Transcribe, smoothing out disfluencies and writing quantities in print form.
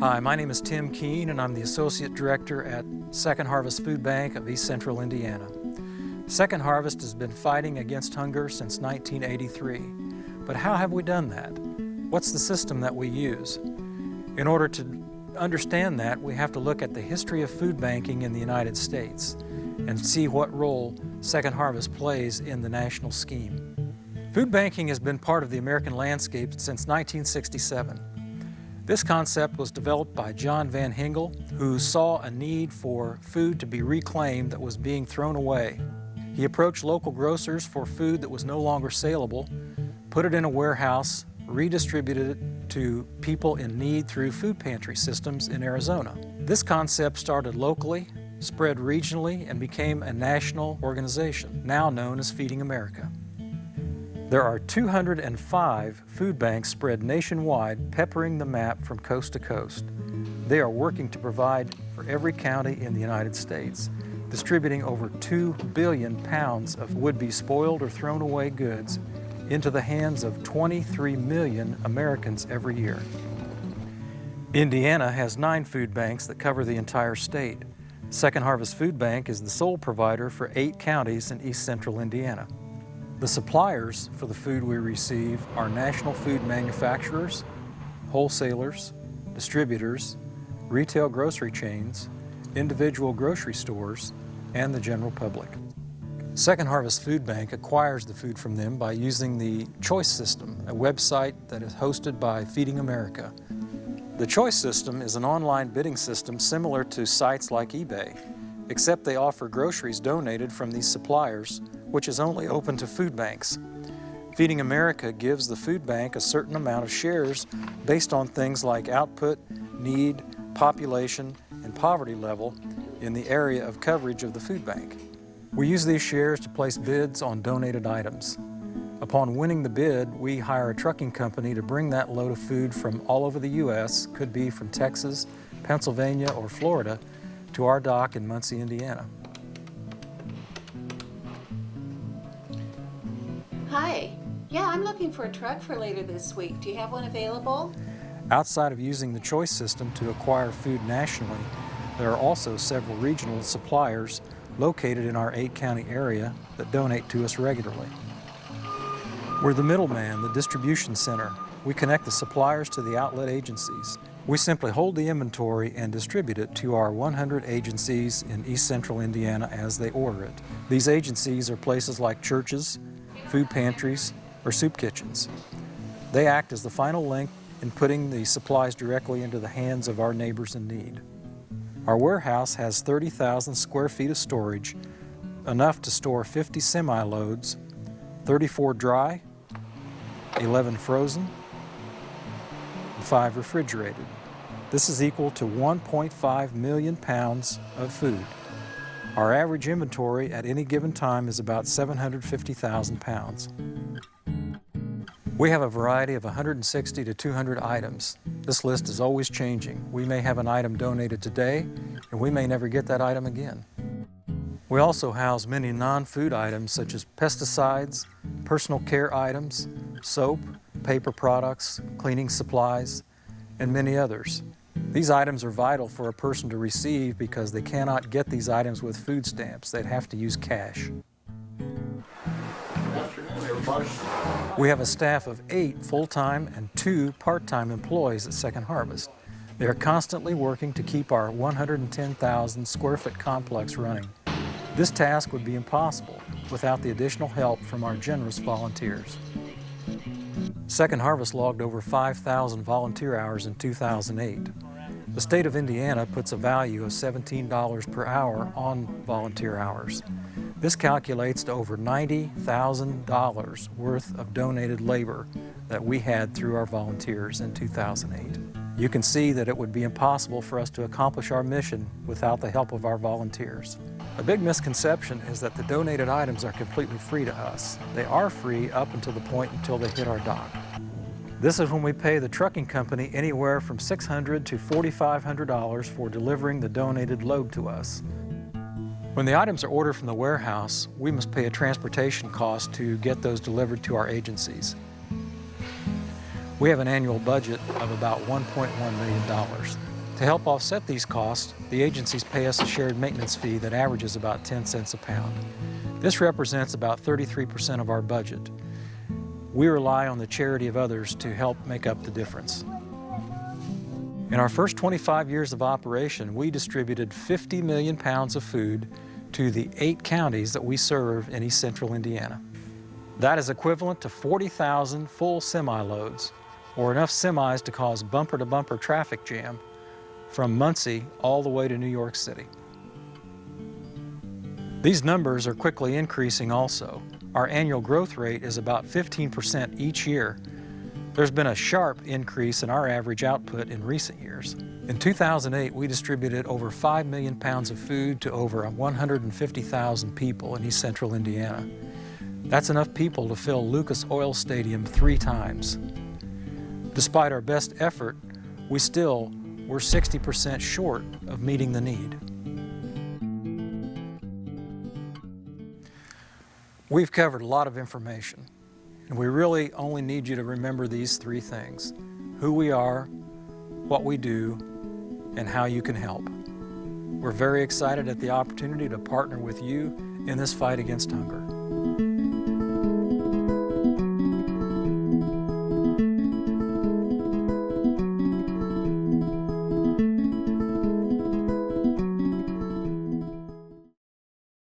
Hi, my name is Tim Keene and I'm the Associate Director at Second Harvest Food Bank of East Central Indiana. Second Harvest has been fighting against hunger since 1983. But how have we done that? What's the system that we use? In order to understand that, we have to look at the history of food banking in the United States and see what role Second Harvest plays in the national scheme. Food banking has been part of the American landscape since 1967. This concept was developed by John Van Hingel, who saw a need for food to be reclaimed that was being thrown away. He approached local grocers for food that was no longer saleable, put it in a warehouse, redistributed it to people in need through food pantry systems in Arizona. This concept started locally, spread regionally, and became a national organization, now known as Feeding America. There are 205 food banks spread nationwide, peppering the map from coast to coast. They are working to provide for every county in the United States, distributing over 2 billion pounds of would-be spoiled or thrown away goods into the hands of 23 million Americans every year. Indiana has 9 food banks that cover the entire state. Second Harvest Food Bank is the sole provider for 8 counties in East Central Indiana. The suppliers for the food we receive are national food manufacturers, wholesalers, distributors, retail grocery chains, individual grocery stores, and the general public. Second Harvest Food Bank acquires the food from them by using the Choice System, a website that is hosted by Feeding America. The Choice System is an online bidding system similar to sites like eBay, except they offer groceries donated from these suppliers, which is only open to food banks. Feeding America gives the food bank a certain amount of shares based on things like output, need, population, and poverty level in the area of coverage of the food bank. We use these shares to place bids on donated items. Upon winning the bid, we hire a trucking company to bring that load of food from all over the U.S., could be from Texas, Pennsylvania, or Florida, to our dock in Muncie, Indiana. Hi. Yeah, I'm looking for a truck for later this week. Do you have one available? Outside of using the Choice System to acquire food nationally, there are also several regional suppliers located in our 8-county area that donate to us regularly. We're the middleman, the distribution center. We connect the suppliers to the outlet agencies. We simply hold the inventory and distribute it to our 100 agencies in East Central Indiana as they order it. These agencies are places like churches, food pantries, or soup kitchens. They act as the final link in putting the supplies directly into the hands of our neighbors in need. Our warehouse has 30,000 square feet of storage, enough to store 50 semi-loads, 34 dry, 11 frozen, and 5 refrigerated. This is equal to 1.5 million pounds of food. Our average inventory at any given time is about 750,000 pounds. We have a variety of 160 to 200 items. This list is always changing. We may have an item donated today, and we may never get that item again. We also house many non-food items such as pesticides, personal care items, soap, paper products, cleaning supplies, and many others. These items are vital for a person to receive because they cannot get these items with food stamps. They'd have to use cash. Good afternoon, everybody. We have a staff of 8 full-time and 2 part-time employees at Second Harvest. They are constantly working to keep our 110,000 square foot complex running. This task would be impossible without the additional help from our generous volunteers. Second Harvest logged over 5,000 volunteer hours in 2008. The state of Indiana puts a value of $17 per hour on volunteer hours. This calculates to over $90,000 worth of donated labor that we had through our volunteers in 2008. You can see that it would be impossible for us to accomplish our mission without the help of our volunteers. A big misconception is that the donated items are completely free to us. They are free up until the point until they hit our dock. This is when we pay the trucking company anywhere from $600 to $4,500 for delivering the donated load to us. When the items are ordered from the warehouse, we must pay a transportation cost to get those delivered to our agencies. We have an annual budget of about $1.1 million. To help offset these costs, the agencies pay us a shared maintenance fee that averages about 10 cents a pound. This represents about 33% of our budget. We rely on the charity of others to help make up the difference. In our first 25 years of operation, we distributed 50 million pounds of food to the 8 counties that we serve in East Central Indiana. That is equivalent to 40,000 full semi-loads, or enough semis to cause bumper-to-bumper traffic jam from Muncie all the way to New York City. These numbers are quickly increasing also. Our annual growth rate is about 15% each year. There's been a sharp increase in our average output in recent years. In 2008, we distributed over 5 million pounds of food to over 150,000 people in East Central Indiana. That's enough people to fill Lucas Oil Stadium 3 times. Despite our best effort, we still were 60% short of meeting the need. We've covered a lot of information, and we really only need you to remember these 3 things: who we are, what we do, and how you can help. We're very excited at the opportunity to partner with you in this fight against hunger.